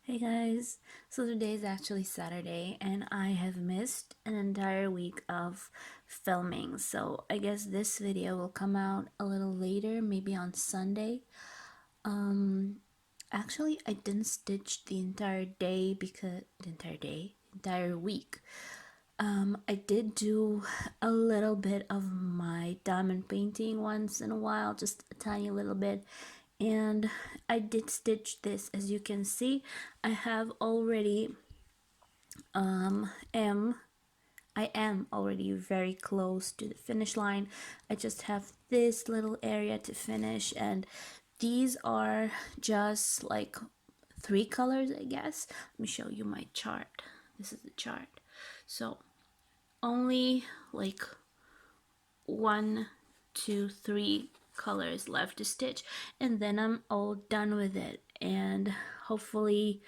Hey guys, so today is actually Saturday and I have missed an entire week of filming. So I guess this video will come out a little later, maybe on Sunday. Um Actually I didn't stitch the entire day because entire week. I did do a little bit of my diamond painting once in a while, just a tiny little bit, and I did stitch this. As you can see, I have already am I am already very close to the finish line. I just have this little area to finish, and these are just like 3 colors, I guess. Let me show you my chart. This is the chart. So only like 1, 2, 3 colors left to stitch, and then I'm all done with it, and hopefully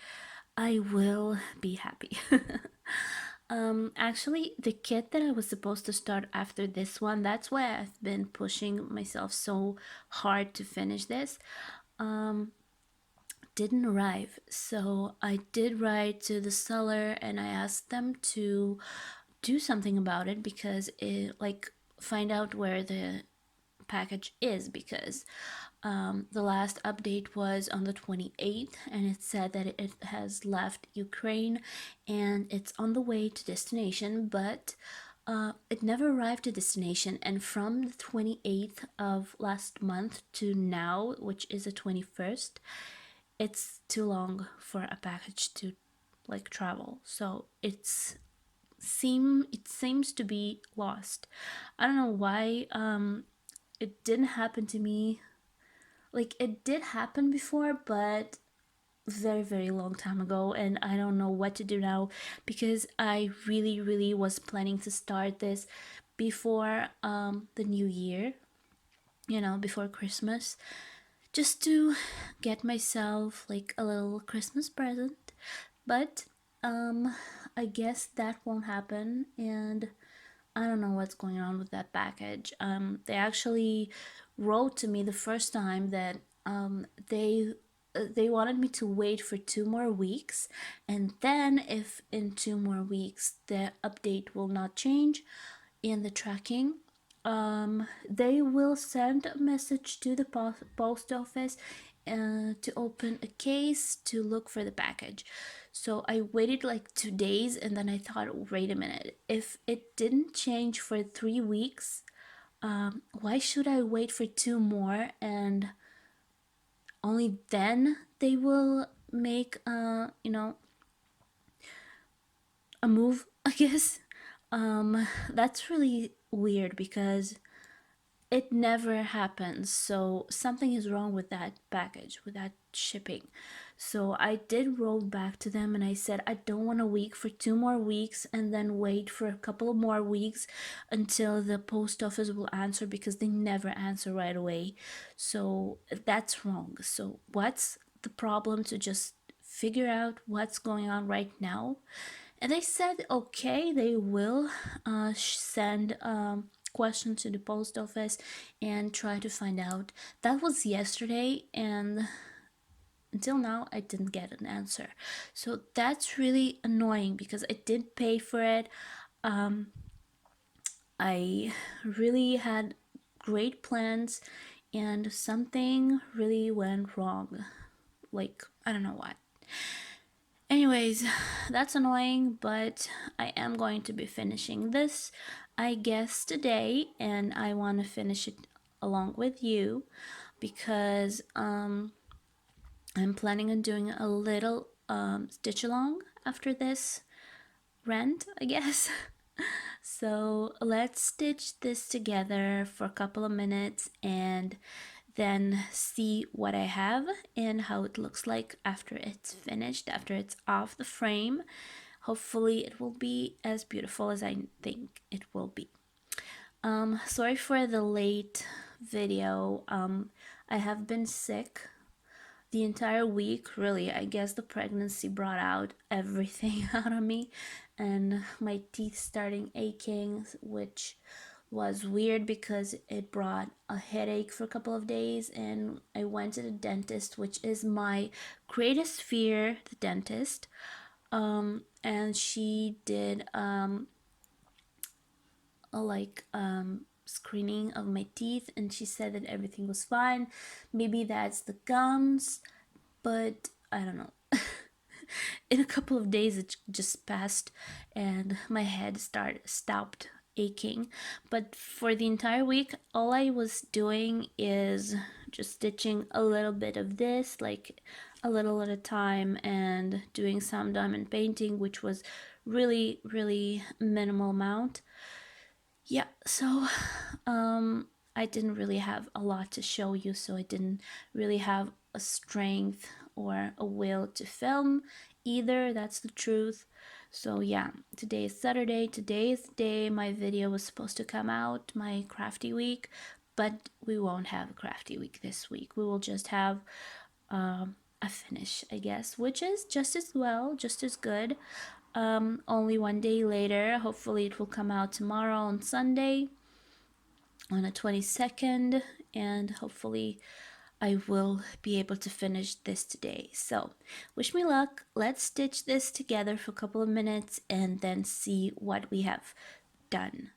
I will be happy. Actually, the kit that I was supposed to start after this one, that's why I've been pushing myself so hard to finish this, didn't arrive. So I did write to the seller and I asked them to do something about it, because it, like, find out where the package is, because the last update was on the 28th and it said that it has left Ukraine and it's on the way to destination, but it never arrived to destination. And from the 28th of last month to now, which is the 21st, it's too long for a package to like travel. So it seems to be lost. I don't know why. It didn't happen to me. Like, it did happen before, but very, very long time ago, and I don't know what to do now, because I really was planning to start this before the new year, before Christmas, just to get myself like a little Christmas present. But I guess that won't happen, and I don't know what's going on with that package. They actually wrote to me the first time that they wanted me to wait for 2 more weeks, and then if in 2 more weeks the update will not change in the tracking, they will send a message to the post office to open a case to look for the package. So I waited like 2 days, and then I thought, wait a minute, if it didn't change for 3 weeks, why should I wait for 2 more, and only then they will make a move, I guess. That's really weird, because it never happens. So something is wrong with that package, with that shipping. So I did roll back to them and I said, I don't want to wait for 2 more weeks and then wait for a couple of more weeks until the post office will answer, because they never answer right away. So that's wrong. So what's the problem to just figure out what's going on right now? And they said, okay, they will send question to the post office and try to find out. That was yesterday, and until now I didn't get an answer. So that's really annoying, because I did pay for it. I really had great plans, and something really went wrong. Like, I don't know what. Anyways, that's annoying, but I am going to be finishing this, I guess, today, and I want to finish it along with you, because I'm planning on doing a little stitch along after this rant, I guess. So let's stitch this together for a couple of minutes and then see what I have and how it looks like after it's finished, after it's off the frame. Hopefully it will be as beautiful as I think it will be. Sorry for the late video. I have been sick the entire week, really. I guess the pregnancy brought out everything out of me, and my teeth starting aching, which was weird because it brought a headache for a couple of days, and I went to the dentist, which is my greatest fear, the dentist. And she did a screening of my teeth, and she said that everything was fine. Maybe that's the gums, but I don't know. In a couple of days it just passed and my head stopped aching. But for the entire week, all I was doing is just stitching a little bit of this, like a little at a time, and doing some diamond painting, which was really minimal amount. Yeah, so I didn't really have a lot to show you, so I didn't really have a strength or a will to film either. That's the truth. So yeah, today is Saturday. Today is the day my video was supposed to come out, my crafty week, but we won't have a crafty week this week. We will just have a finish, I guess, which is just as well, just as good. Only one day later. Hopefully, it will come out tomorrow on Sunday, on the 22nd, and hopefully, I will be able to finish this today. So, wish me luck. Let's stitch this together for a couple of minutes and then see what we have done.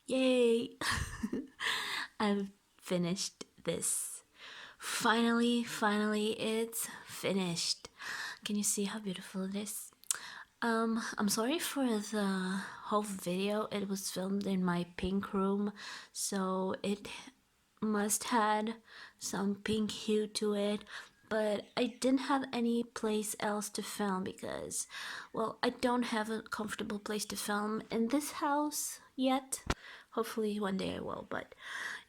Yay! I've finished this. Finally, it's finished. Can you see how beautiful it is? I'm sorry for the whole video. It was filmed in my pink room, so it must had some pink hue to it, but I didn't have any place else to film because, well, I don't have a comfortable place to film in this house yet. Hopefully one day I will, but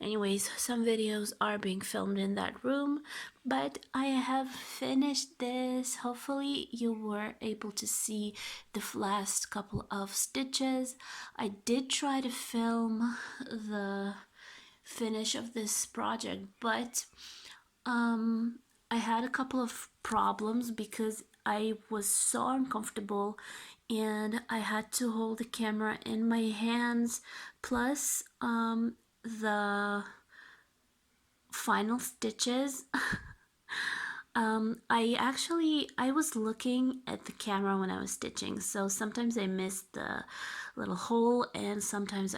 anyways, some videos are being filmed in that room, but I have finished this. Hopefully you were able to see the last couple of stitches. I did try to film the finish of this project, but I had a couple of problems because I was so uncomfortable and I had to hold the camera in my hands, plus the final stitches. I was looking at the camera when I was stitching, so sometimes I missed the little hole and sometimes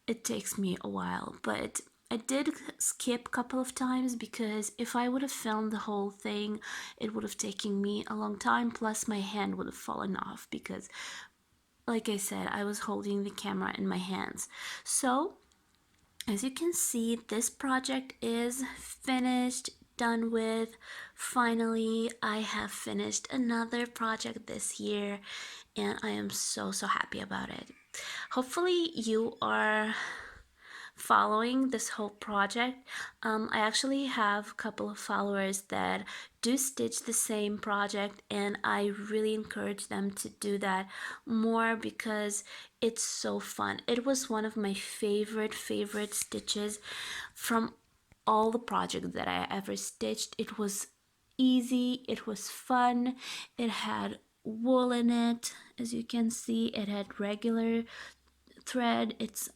it takes me a while, but I did skip a couple of times because if I would have filmed the whole thing, it would have taken me a long time, plus my hand would have fallen off because, like I said, I was holding the camera in my hands. So as you can see, this project is finished, done with. Finally, I have finished another project this year and I am so happy about it. Hopefully you are following this whole project. I actually have a couple of followers that do stitch the same project, and I really encourage them to do that more because it's so fun. It was one of my favorite stitches from all the projects that I ever stitched. It was easy, it was fun, it had wool in it. As you can see, it had regular thread. It's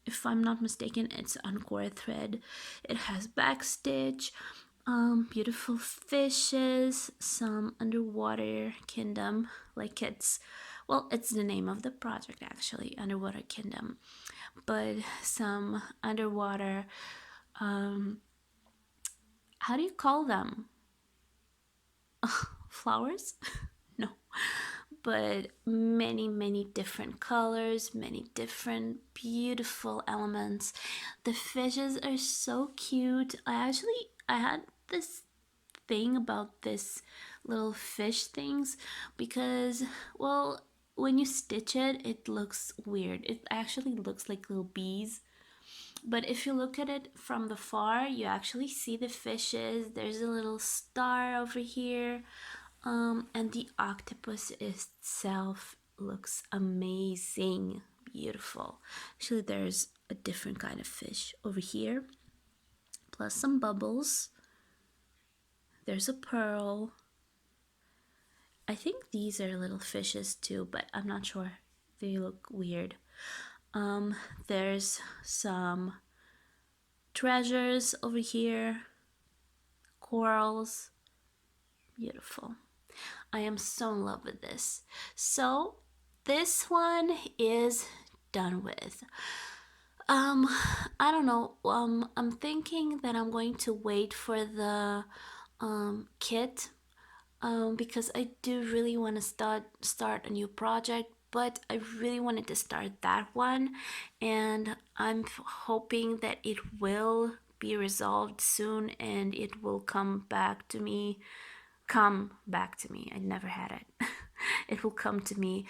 if I'm not mistaken, it's Angora thread. It has backstitch, beautiful fishes, some underwater kingdom, like it's the name of the project actually, Underwater Kingdom, but some underwater, how do you call them? Flowers? No, but many different colors, many different beautiful elements. The fishes are so cute. I had this thing about this little fish things because, well, when you stitch it, it looks weird. It actually looks like little bees, but if you look at it from the far, you actually see the fishes. There's a little star over here. And the octopus itself looks amazing, beautiful. Actually, there's a different kind of fish over here, plus some bubbles. There's a pearl. I think these are little fishes too, but I'm not sure. They look weird. There's some treasures over here, corals. Beautiful. I am so in love with this. So this one is done with. I don't know. I'm thinking that I'm going to wait for the kit. because I do really want to start a new project, but I really wanted to start that one, and I'm hoping that it will be resolved soon and it will come back to me. Come back to me. I never had it. It will come to me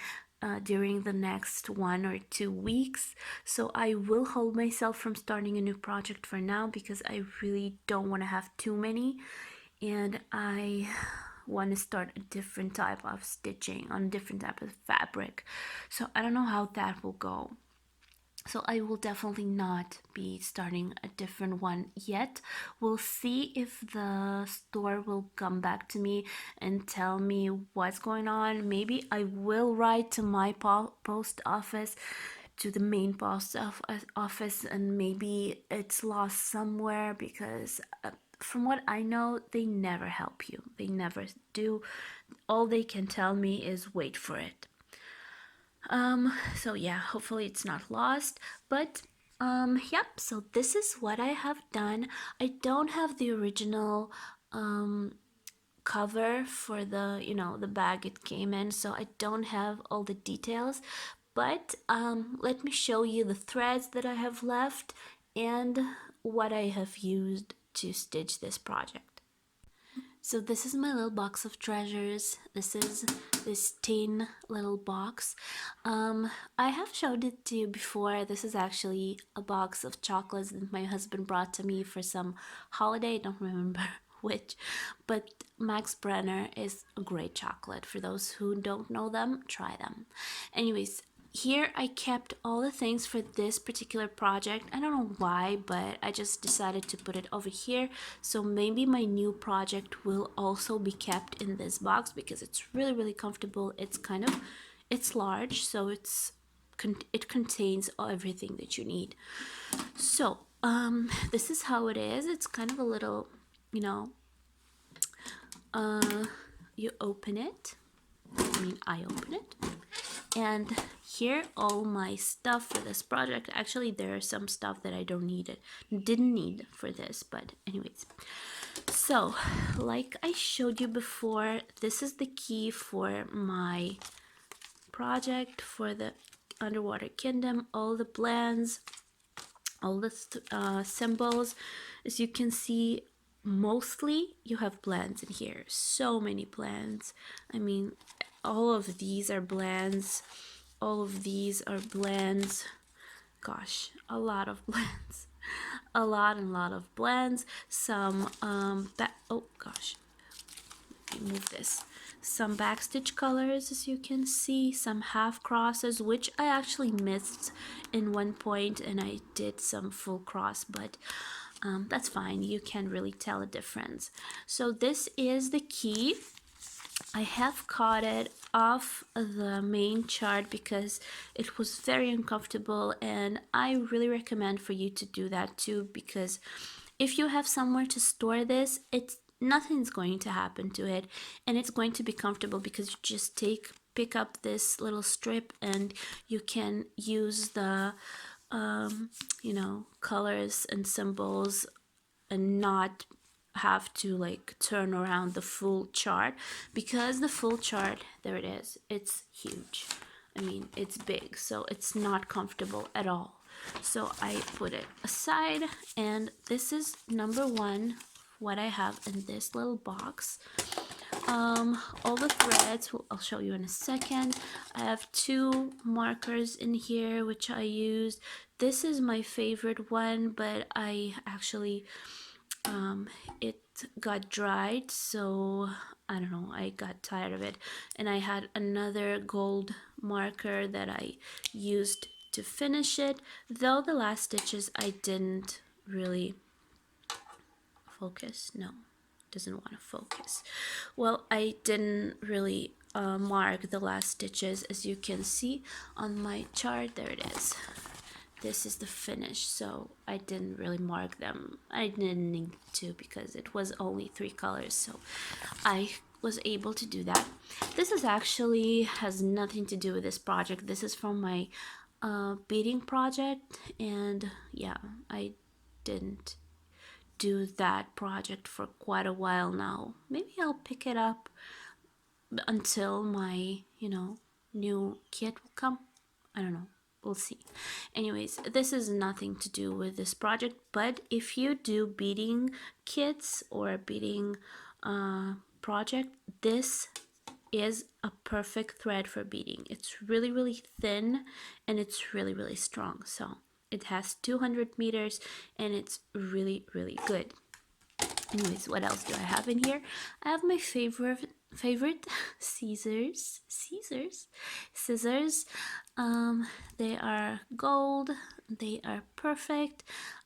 during the next 1 or 2 weeks. So I will hold myself from starting a new project for now because I really don't want to have too many, and I want to start a different type of stitching on a different type of fabric. So I don't know how that will go. So I will definitely not be starting a different one yet. We'll see if the store will come back to me and tell me what's going on. Maybe I will write to my post office, to the main post office, and maybe it's lost somewhere because from what I know, they never help you. They never do. All they can tell me is wait for it. So yeah, hopefully it's not lost, but yep, so this is what I have done. I don't have the original cover for the bag it came in, so I don't have all the details, but let me show you the threads that I have left and what I have used to stitch this project. So this is my little box of treasures. This is this tin little box. I have showed it to you before. This is actually a box of chocolates that my husband brought to me for some holiday. I don't remember which, but Max Brenner is a great chocolate. For those who don't know them, try them. Anyways, here I kept all the things for this particular project. I don't know why, but I just decided to put it over here. So maybe my new project will also be kept in this box because it's really, really comfortable. It's large, so it contains everything that you need. So this is how it is. It's kind of a little, you open it. I open it. And here all my stuff for this project. Actually, there are some stuff that I didn't need for this, but anyways. So like I showed you before, this is the key for my project for the underwater kingdom. All the plans, all the symbols, as you can see, mostly you have blends in here. So many blends. All of these are blends. All of these are blends. Gosh, a lot of blends. A lot of blends. Some oh gosh, let me move this. Some backstitch colors, as you can see, some half crosses, which I actually missed in one point, and I did some full cross, but that's fine. You can't really tell a difference. So this is the key. I have cut it off the main chart because it was very uncomfortable, and I really recommend for you to do that too, because if you have somewhere to store this, nothing's going to happen to it, and it's going to be comfortable because you just pick up this little strip and you can use the colors and symbols and not have to like turn around the full chart, because the full chart, there it is, it's huge. It's big, so it's not comfortable at all. So I put it aside, and this is number one, what I have in this little box. All the threads, I'll show you in a second. I have 2 markers in here which I used. This is my favorite one, but I actually it got dried, so I don't know, I got tired of it, and I had another gold marker that I used to finish it, though the last stitches I didn't really focus. No, doesn't want to focus. Well, I didn't really mark the last stitches, as you can see on my chart. There it is. This is the finish, so I didn't really mark them. I didn't need to because it was only 3 colors, so I was able to do that. This is actually has nothing to do with this project. This is from my beading project, and yeah, I didn't do that project for quite a while now. Maybe I'll pick it up until my, new kit will come. I don't know. We'll see. Anyways, this is nothing to do with this project, but if you do beading kits or beading project, this is a perfect thread for beading. It's really, really thin and it's really, really strong. So it has 200 meters and it's really, really good. Anyways, what else do I have in here? I have my favorite scissors. They are gold. They are perfect.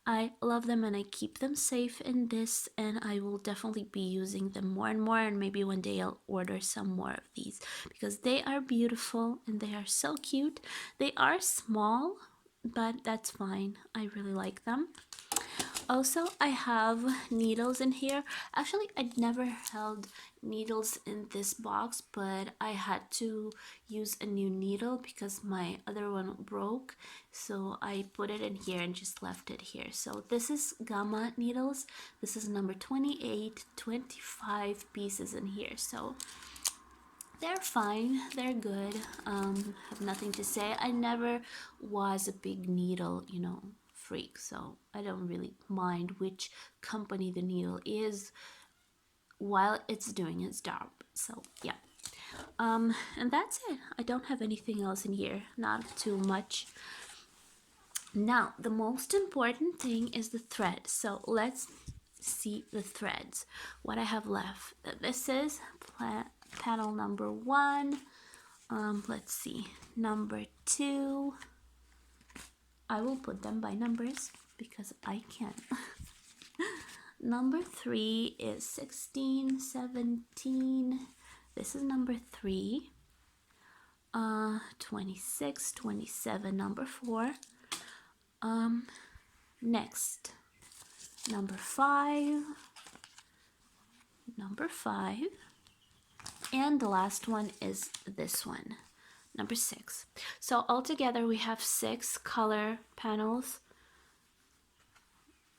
I love them and I keep them safe in this, and I will definitely be using them more and more, and maybe one day I'll order some more of these because they are beautiful and they are so cute. They are small, but that's fine. I really like them. Also, I have needles in here. Actually, I'd never held needles in this box, but I had to use a new needle because my other one broke. So I put it in here and just left it here. So this is gamma needles. This is number 28, 25 pieces in here. So they're fine, they're good. Have nothing to say. I never was a big needle, freak, so I don't really mind which company the needle is while it's doing its job. So yeah. And that's it. I don't have anything else in here, not too much. Now, the most important thing is the thread. So let's see the threads. What I have left. This is panel number 1. Let's see. Number 2. I will put them by numbers because I can. Number 3 is 16, 17. This is number 3. 26, 27, number 4. Next, number 5, and the last one is this one, number 6. So altogether we have 6 color panels.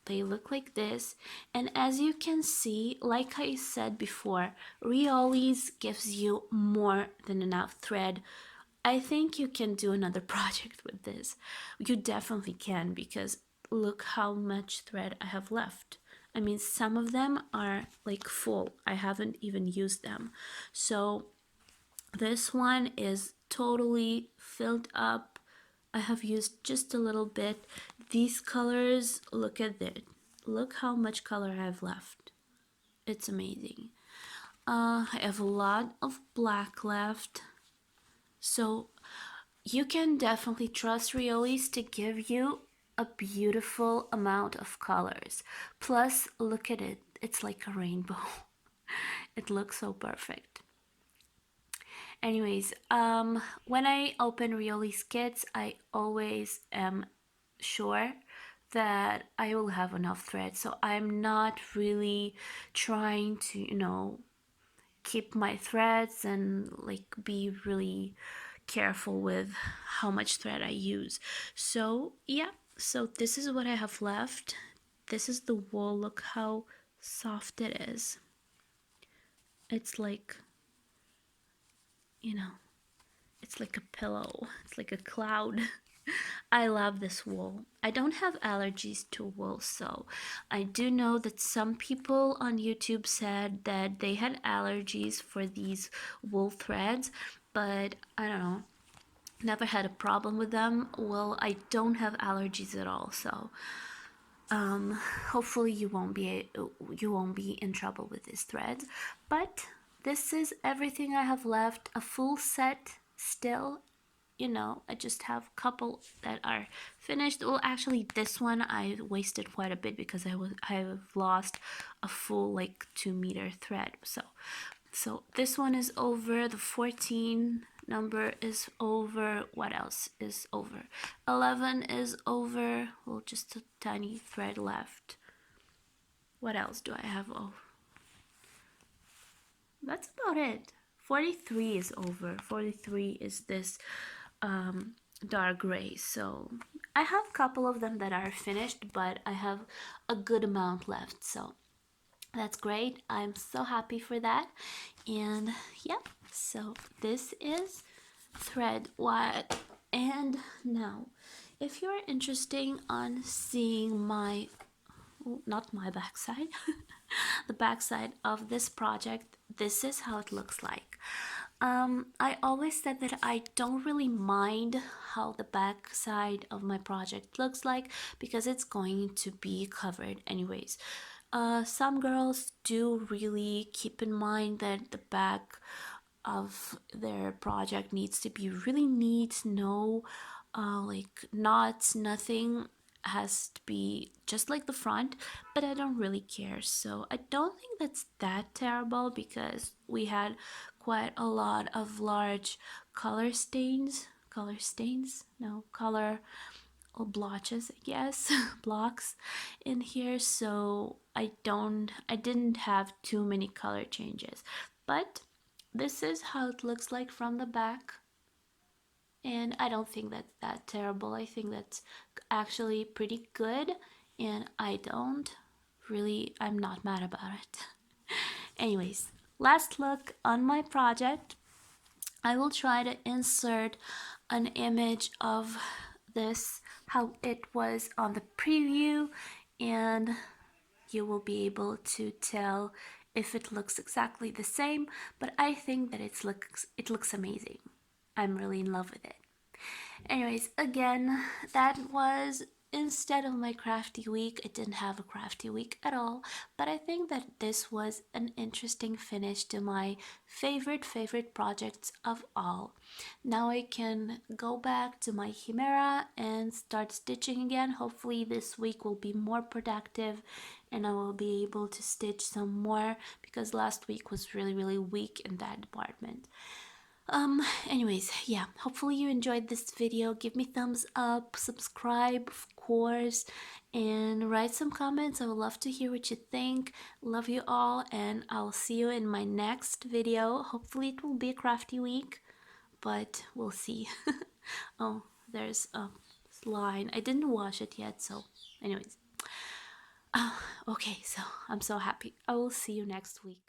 They look like this, and as you can see, like I said before, Riolis gives you more than enough thread. I think you can do another project with this. You definitely can, because look how much thread I have left. I mean, some of them are like full. I haven't even used them. So this one is totally filled up. I have used just a little bit. These colors, look at it. Look how much color I have left. It's amazing. I have a lot of black left. So you can definitely trust Riolis to give you a beautiful amount of colors. Plus, look at it. It's like a rainbow. It looks so perfect. Anyways, when I open Riolis kits, I always am sure that I will have enough thread. So I'm not really trying to, keep my threads and like be really careful with how much thread I use. So yeah, so this is what I have left. This is the wool. Look how soft it is. It's like, it's like a pillow. It's like a cloud. I love this wool. I don't have allergies to wool, so I do know that some people on YouTube said that they had allergies for these wool threads, but I don't know. Never had a problem with them. Well, I don't have allergies at all, so hopefully you won't be in trouble with these threads. But this is everything I have left. A full set still. I just have a couple that are finished. Well, actually, this one I wasted quite a bit because I've lost a full like 2-meter thread. So this one is over. The 14 number is over. What else is over? 11 is over. Well, just a tiny thread left. What else do I have? Oh, that's about it. 43 is over. 43 is this dark gray. So I have a couple of them that are finished, but I have a good amount left. So that's great. I'm so happy for that. And yeah, So this is thread what. And now, if you're interested on seeing my, not my backside, the backside of this project, this is how it looks like. I always said that I don't really mind how the back side of my project looks like because it's going to be covered anyways. Some girls do really keep in mind that the back of their project needs to be really neat, no like knots, nothing has to be just like the front, but I don't really care. So I don't think that's that terrible because we had quite a lot of large color stains, no, color blotches, I guess, blocks in here. So I didn't have too many color changes, but this is how it looks like from the back. And I don't think that's that terrible. I think that's actually pretty good, and I'm not mad about it. Anyways, last look on my project. I will try to insert an image of this, how it was on the preview, and you will be able to tell if it looks exactly the same, but I think that it looks amazing. I'm really in love with it. Anyways, again, that was instead of my crafty week. I didn't have a crafty week at all, but I think that this was an interesting finish to my favorite projects of all. Now I can go back to my Chimera and start stitching again. Hopefully this week will be more productive and I will be able to stitch some more because last week was really weak in that department. Anyways, yeah, hopefully you enjoyed this video. Give me thumbs up, subscribe, of course, and write some comments. I would love to hear what you think. Love you all, and I'll see you in my next video. Hopefully it will be a crafty week, but we'll see. Oh, there's a line. I didn't wash it yet, so anyways. Okay, so I'm so happy. I will see you next week.